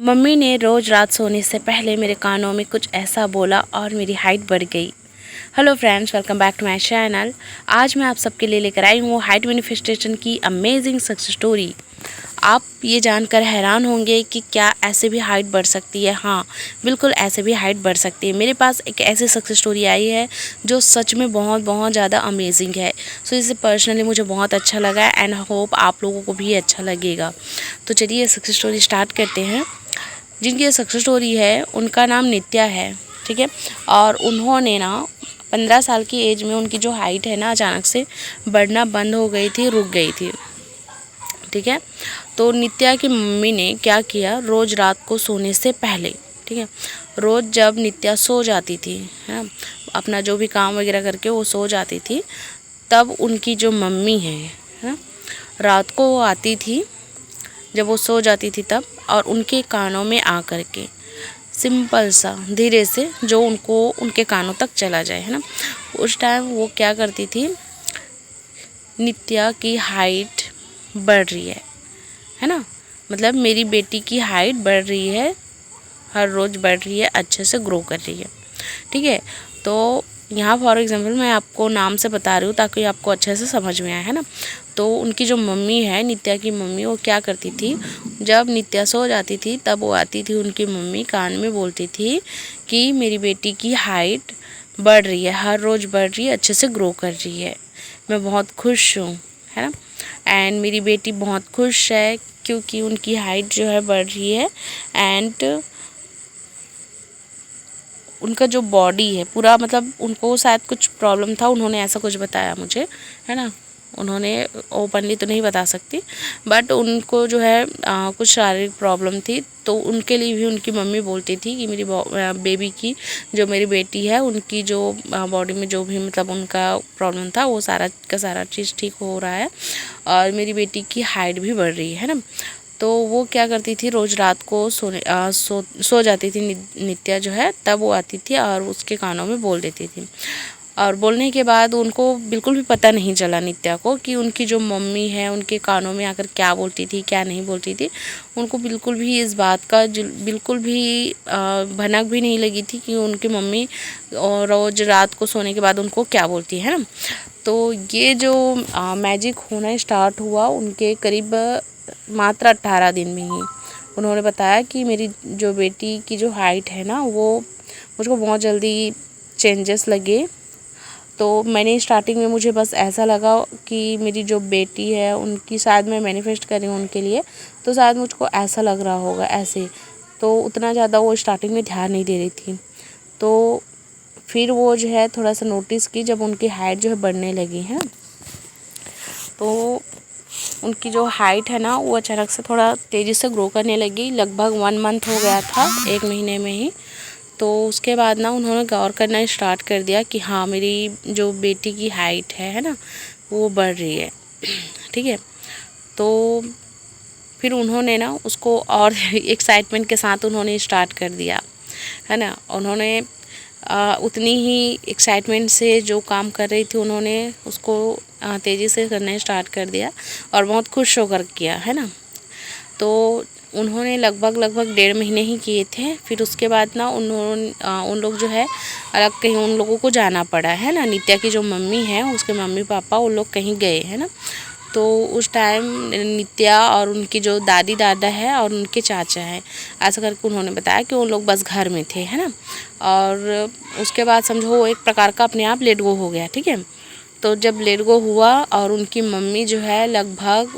Mummy ने रोज़ रात सोने से पहले मेरे कानों में कुछ ऐसा बोला और मेरी हाइट बढ़ गई। Hello friends, welcome back to my channel. आज मैं आप सबके लिए लेकर आई हूँ हाइट मैनिफेस्टेशन की अमेजिंग सक्सेस स्टोरी। आप ये जानकर हैरान होंगे कि क्या ऐसे भी हाइट बढ़ सकती है। हाँ, बिल्कुल ऐसे भी हाइट बढ़ सकती है। मेरे पास एक ऐसी सक्सेस स्टोरी आई है जो सच में बहुत बहुत ज़्यादा अमेजिंग है। सो इसे पर्सनली मुझे बहुत अच्छा लगा एंड होप आप लोगों को भी अच्छा लगेगा। तो चलिए सक्सेस स्टोरी स्टार्ट करते हैं। जिनकी ये सक्सेस स्टोरी है उनका नाम नित्या है, ठीक है। और उन्होंने ना 15 साल की एज में उनकी जो हाइट है ना अचानक से बढ़ना बंद हो गई थी, रुक गई थी, ठीक है। तो नित्या की मम्मी ने क्या किया, रोज़ रात को सोने से पहले, ठीक है, रोज़ जब नित्या सो जाती थी, है ना, अपना जो भी काम वगैरह करके वो सो जाती थी, तब उनकी जो मम्मी है ना, रात को वो आती थी जब वो सो जाती थी तब, और उनके कानों में आ कर के सिंपल सा धीरे से जो उनको उनके कानों तक चला जाए, है ना। उस टाइम वो क्या करती थी, नित्या की हाइट बढ़ रही है ना, मतलब मेरी बेटी की हाइट बढ़ रही है, हर रोज़ बढ़ रही है, अच्छे से ग्रो कर रही है, ठीक है। तो यहाँ फॉर एग्जांपल मैं आपको नाम से बता रही हूँ ताकि आपको अच्छे से समझ में आए, है ना। तो उनकी जो मम्मी है, नित्या की मम्मी, वो क्या करती थी, जब नित्या सो जाती थी तब वो आती थी, उनकी मम्मी कान में बोलती थी कि मेरी बेटी की हाइट बढ़ रही है, हर रोज़ बढ़ रही है, अच्छे से ग्रो कर रही है, मैं बहुत खुश हूँ, है ना। एंड मेरी बेटी बहुत खुश है क्योंकि उनकी हाइट जो है बढ़ रही है एंड उनका जो बॉडी है पूरा, मतलब उनको शायद कुछ प्रॉब्लम था, उन्होंने ऐसा कुछ बताया मुझे, है ना। उन्होंने ओपनली तो नहीं बता सकती, बट उनको जो है कुछ शारीरिक प्रॉब्लम थी, तो उनके लिए भी उनकी मम्मी बोलती थी कि मेरी बेबी की, जो मेरी बेटी है, उनकी जो बॉडी में जो भी मतलब उनका प्रॉब्लम था वो सारा का सारा चीज़ ठीक हो रहा है और मेरी बेटी की हाइट भी बढ़ रही है ना। तो वो क्या करती थी, रोज़ रात को सो जाती थी नित्या जो है, तब वो आती थी और उसके कानों में बोल देती थी। और बोलने के बाद उनको बिल्कुल भी पता नहीं चला नित्या को कि उनकी जो मम्मी है उनके कानों में आकर क्या बोलती थी क्या नहीं बोलती थी। उनको बिल्कुल भी इस बात का बिल्कुल भी भनक भी नहीं लगी थी कि उनकी मम्मी रोज़ रात को सोने के बाद उनको क्या बोलती है ना। तो ये जो मैजिक होना स्टार्ट हुआ उनके करीब मात्र 18 दिन में ही। उन्होंने बताया कि मेरी जो बेटी की जो हाइट है ना, वो मुझको बहुत जल्दी चेंजेस लगे। तो मैंने स्टार्टिंग में मुझे बस ऐसा लगा कि मेरी जो बेटी है उनकी शायद मैं मैनिफेस्ट कर रही हूँ उनके लिए, तो शायद मुझको ऐसा लग रहा होगा ऐसे। तो उतना ज़्यादा वो स्टार्टिंग में ध्यान नहीं दे रही थी। तो फिर वो जो है थोड़ा सा नोटिस की जब उनकी हाइट जो है बढ़ने लगी है, तो उनकी जो हाइट है ना वो अचानक से थोड़ा तेज़ी से ग्रो करने लगी। लगभग 1 मंथ हो गया था, 1 महीने में ही। तो उसके बाद ना उन्होंने गौर करना स्टार्ट कर दिया कि हाँ, मेरी जो बेटी की हाइट है ना, वो बढ़ रही है, ठीक है। तो फिर उन्होंने ना उसको और एक्साइटमेंट के साथ उन्होंने स्टार्ट कर दिया, है ना। उन्होंने उतनी ही एक्साइटमेंट से जो काम कर रही थी उन्होंने उसको तेज़ी से करना स्टार्ट कर दिया और बहुत खुश होकर किया, है ना। तो उन्होंने लगभग 1.5 महीने ही किए थे। फिर उसके बाद ना उन्होंने उन लोग जो है अलग कहीं उन लोगों को जाना पड़ा, है ना। नित्या की जो मम्मी है उसके मम्मी पापा उन लोग कहीं गए, है ना। तो उस टाइम नित्या और उनकी जो दादी दादा है और उनके चाचा है, ऐसा करके उन्होंने बताया कि उन लोग बस घर में थे, है ना। और उसके बाद समझो वो एक प्रकार का अपने आप लेट गो हो गया, ठीक है। तो जब लेट गो हुआ और उनकी मम्मी जो है लगभग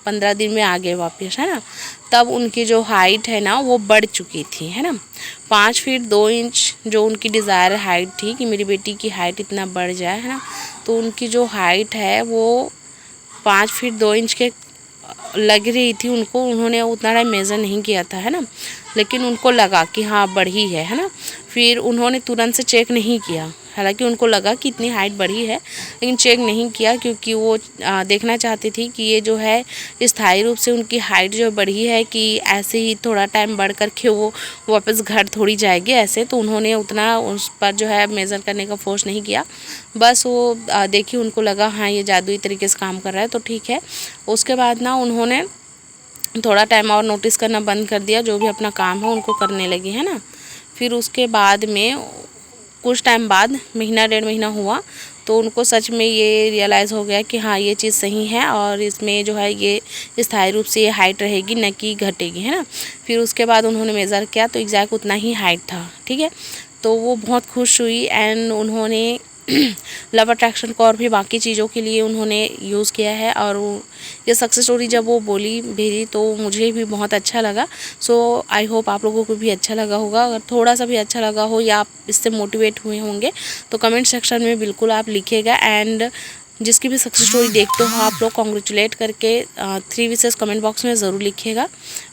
15 दिन में आ गए वापस, है ना, तब उनकी जो हाइट है ना वो बढ़ चुकी थी, है ना। 5 फीट 2 इंच जो उनकी डिज़ायर हाइट थी कि मेरी बेटी की हाइट इतना बढ़ जाए, है ना। तो उनकी जो हाइट है वो 5 फीट 2 इंच के लग रही थी उनको। उन्होंने उतना टाइम मेज़र नहीं किया था, है ना, लेकिन उनको लगा कि हाँ बढ़ी है ना। फिर उन्होंने तुरंत से चेक नहीं किया, हालांकि उनको लगा कि इतनी हाइट बढ़ी है, लेकिन चेक नहीं किया क्योंकि वो देखना चाहती थी कि ये जो है स्थायी रूप से उनकी हाइट जो बढ़ी है कि ऐसे ही थोड़ा टाइम बढ़ कर के वो वापस घर थोड़ी जाएगी ऐसे। तो उन्होंने उतना उस पर जो है मेज़र करने का फोर्स नहीं किया, बस वो देखी, उनको लगा हाँ ये जादुई तरीके से काम कर रहा है तो ठीक है। उसके बाद ना उन्होंने थोड़ा टाइम और नोटिस करना बंद कर दिया, जो भी अपना काम है उनको करने लगी, है ना। फिर उसके बाद में कुछ टाइम बाद, महीना 1.5 महीना हुआ, तो उनको सच में ये रियलाइज़ हो गया कि हाँ ये चीज़ सही है और इसमें जो है ये स्थायी रूप से ये हाइट रहेगी, न कि घटेगी, है ना। फिर उसके बाद उन्होंने मेज़र किया तो एग्जैक्ट उतना ही हाइट था, ठीक है। तो वो बहुत खुश हुई एंड उन्होंने लव अट्रैक्शन को और भी बाकी चीज़ों के लिए उन्होंने यूज़ किया है। और ये सक्सेस स्टोरी जब वो बोली भेजी तो मुझे भी बहुत अच्छा लगा। सो आई होप आप लोगों को भी अच्छा लगा होगा। अगर थोड़ा सा भी अच्छा लगा हो या आप इससे मोटिवेट हुए होंगे तो कमेंट सेक्शन में बिल्कुल आप लिखिएगा। एंड जिसकी भी सक्सेस स्टोरी देखते हो आप लोग कॉन्ग्रेचुलेट करके 3 विशेस कमेंट बॉक्स में ज़रूर लिखिएगा,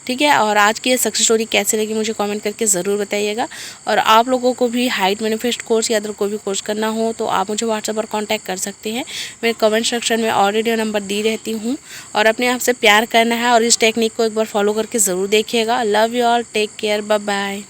ठीक है। और आज की ये सक्सेस स्टोरी कैसे लगी मुझे कमेंट करके ज़रूर बताइएगा। और आप लोगों को भी हाइट मैनिफेस्ट कोर्स या अदर कोई भी कोर्स करना हो तो आप मुझे व्हाट्सएप पर कांटेक्ट कर सकते हैं। मेरे कमेंट सेक्शन में ऑलरेडी नंबर दी रहती हूँ। और अपने आप से प्यार करना है और इस टेक्निक को एक बार फॉलो करके ज़रूर देखिएगा। Love you all, take care, bye bye.